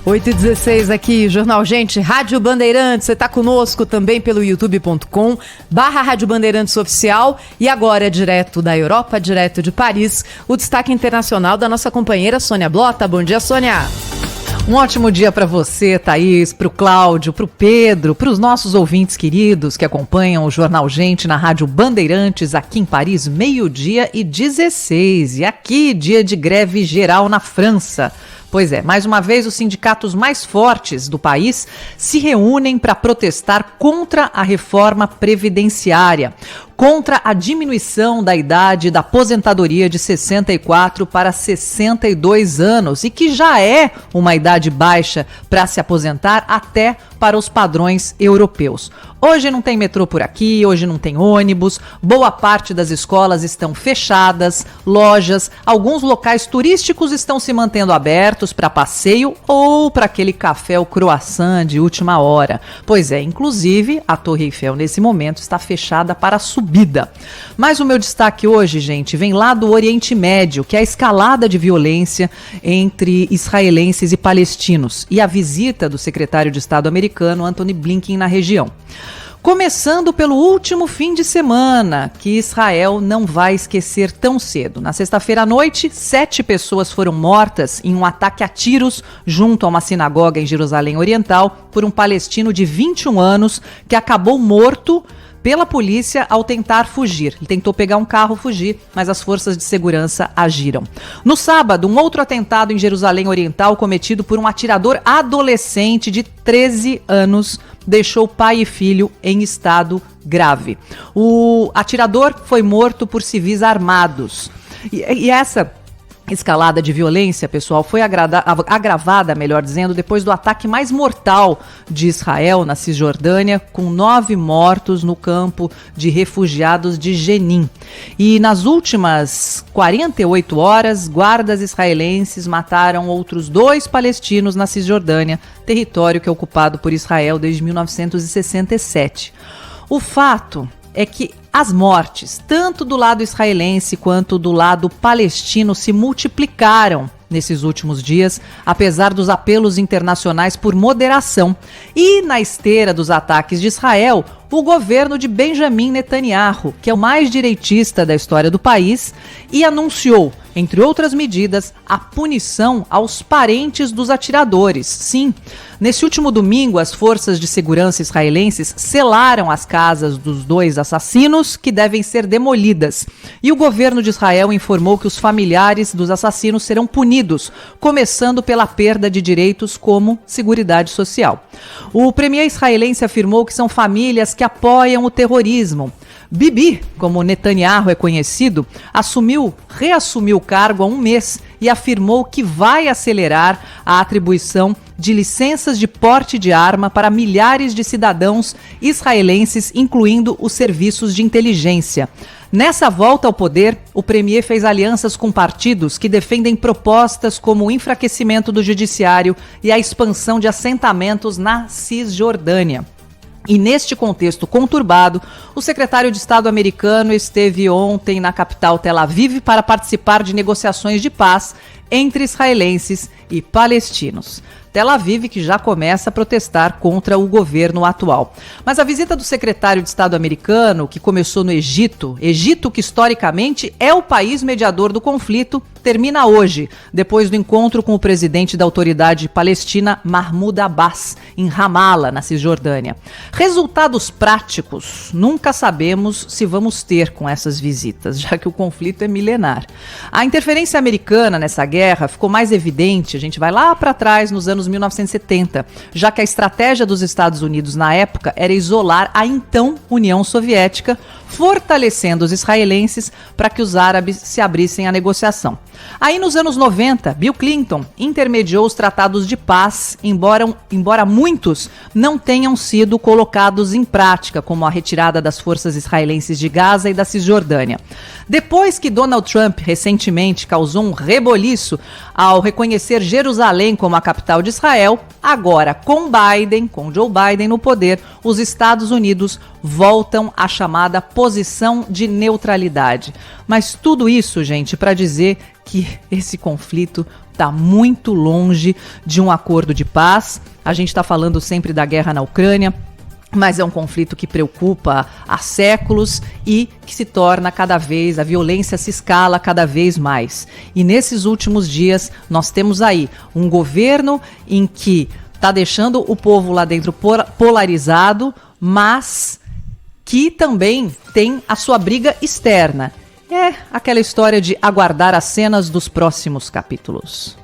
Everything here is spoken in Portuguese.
8h16 aqui, Jornal Gente, Rádio Bandeirantes, você está conosco também pelo youtube.com/Rádio Bandeirantes Oficial e agora direto da Europa, direto de Paris, o destaque internacional da nossa companheira Sônia Blota. Bom dia, Sônia. Um ótimo dia para você, Thaís, para o Cláudio, para o Pedro, para os nossos ouvintes queridos que acompanham o Jornal Gente na Rádio Bandeirantes, aqui em Paris, 12h16. E aqui, dia de greve geral na França. Pois é, mais uma vez os sindicatos mais fortes do país se reúnem para protestar contra a reforma previdenciária, contra a diminuição da idade da aposentadoria de 64 para 62 anos, e que já é uma idade baixa para se aposentar até para os padrões europeus. Hoje não tem metrô por aqui, hoje não tem ônibus, boa parte das escolas estão fechadas, lojas, alguns locais turísticos estão se mantendo abertos para passeio ou para aquele café ou croissant de última hora. Pois é, inclusive a Torre Eiffel nesse momento está fechada para subida. Mas o meu destaque hoje, gente, vem lá do Oriente Médio, que é a escalada de violência entre israelenses e palestinos e a visita do secretário de Estado americano Antony Blinken na região. Começando pelo último fim de semana, que Israel não vai esquecer tão cedo. Na sexta-feira à noite, 7 pessoas foram mortas em um ataque a tiros junto a uma sinagoga em Jerusalém Oriental por um palestino de 21 anos que acabou morto pela polícia ao tentar fugir. Ele tentou pegar um carro e fugir, mas as forças de segurança agiram. No sábado, um outro atentado em Jerusalém Oriental cometido por um atirador adolescente de 13 anos deixou pai e filho em estado grave. O atirador foi morto por civis armados. E essa escalada de violência, pessoal, foi agravada, melhor dizendo, depois do ataque mais mortal de Israel na Cisjordânia, com 9 mortos no campo de refugiados de Jenin. E nas últimas 48 horas, guardas israelenses mataram outros 2 palestinos na Cisjordânia, território que é ocupado por Israel desde 1967. O fato é que as mortes, tanto do lado israelense quanto do lado palestino, se multiplicaram nesses últimos dias, apesar dos apelos internacionais por moderação. E na esteira dos ataques de Israel, o governo de Benjamin Netanyahu, que é o mais direitista da história do país, e anunciou, entre outras medidas, a punição aos parentes dos atiradores. Sim, nesse último domingo, as forças de segurança israelenses selaram as casas dos 2 assassinos, que devem ser demolidas. E o governo de Israel informou que os familiares dos assassinos serão punidos, começando pela perda de direitos como seguridade social. O premier israelense afirmou que são famílias que apoiam o terrorismo. Bibi, como Netanyahu é conhecido, reassumiu o cargo há um mês e afirmou que vai acelerar a atribuição de licenças de porte de arma para milhares de cidadãos israelenses, incluindo os serviços de inteligência. Nessa volta ao poder, o premier fez alianças com partidos que defendem propostas como o enfraquecimento do judiciário e a expansão de assentamentos na Cisjordânia. E neste contexto conturbado, o secretário de Estado americano esteve ontem na capital Tel Aviv para participar de negociações de paz entre israelenses e palestinos. Tel Aviv, que já começa a protestar contra o governo atual. Mas a visita do secretário de Estado americano, que começou no Egito que historicamente é o país mediador do conflito, termina hoje, depois do encontro com o presidente da autoridade palestina, Mahmoud Abbas, em Ramallah, na Cisjordânia. Resultados práticos nunca sabemos se vamos ter com essas visitas, já que o conflito é milenar. A interferência americana nessa guerra ficou mais evidente, a gente vai lá para trás, nos anos 1970, já que a estratégia dos Estados Unidos na época era isolar a então União Soviética, fortalecendo os israelenses para que os árabes se abrissem à negociação. Aí nos anos 90, Bill Clinton intermediou os tratados de paz, embora muitos não tenham sido colocados em prática, como a retirada das forças israelenses de Gaza e da Cisjordânia. Depois que Donald Trump recentemente causou um reboliço ao reconhecer Jerusalém como a capital de Israel, agora com Joe Biden no poder, os Estados Unidos voltam à chamada posição de neutralidade. Mas tudo isso, gente, para dizer que esse conflito está muito longe de um acordo de paz. A gente está falando sempre da guerra na Ucrânia, mas é um conflito que preocupa há séculos e que se torna cada vez, a violência se escala cada vez mais. E nesses últimos dias nós temos aí um governo em que está deixando o povo lá dentro polarizado, mas que também tem a sua briga externa. É aquela história de aguardar as cenas dos próximos capítulos.